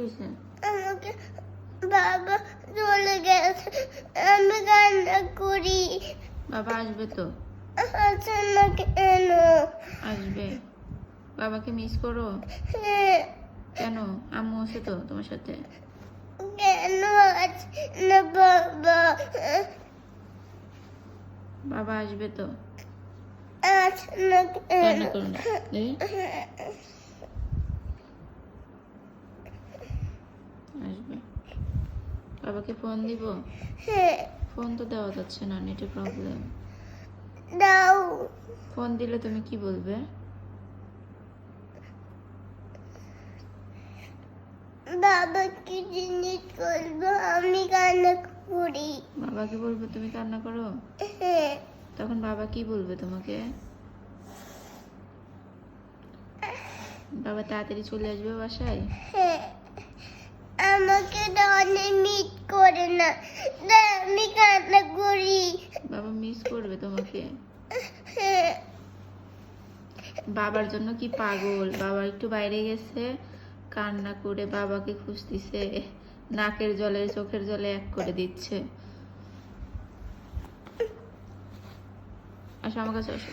হয়েছে? আমাকে বাবা চলে গেছে, আমি কান্না করি। বাবা আসবে তো? আসে না কেন? আসবে। বাবাকে মিস করো? হ্যাঁ। কেন? আম্মু আছে তো তোমার সাথে? কেন আসে না বাবা? বাবা আসবে তো? আসে না কেন? কান্না করো না। আসবে। বাবাকে ফোন দিব? হ্যাঁ। ফোন তো দেওয়া যাচ্ছে না, নেটের প্রবলেম। দাও। ফোন দিলে তুমি কি বলবে? বাবা কি জিনিস করবো, আমি কান্না করি। বাবাকে বলবে তুমি কান্না করো? হ্যাঁ। তখন বাবা কি বলবে তোমাকে? বাবা তাড়াতাড়ি চলে আসবে বাসায়? হ্যাঁ। আমাকে অনেক মিট করে না, তাই আমি কান্না করি। বাবা মিস করবে তোমাকে? হ্যাঁ। বাবার জন্য কি পাগল, বাবা একটু বাইরে গেছে, কান্না করে বাবাকে খুঁজতেছে, নাকের জলে চোখের জলে এক করে দিচ্ছে। আসো আমার কাছে আসো।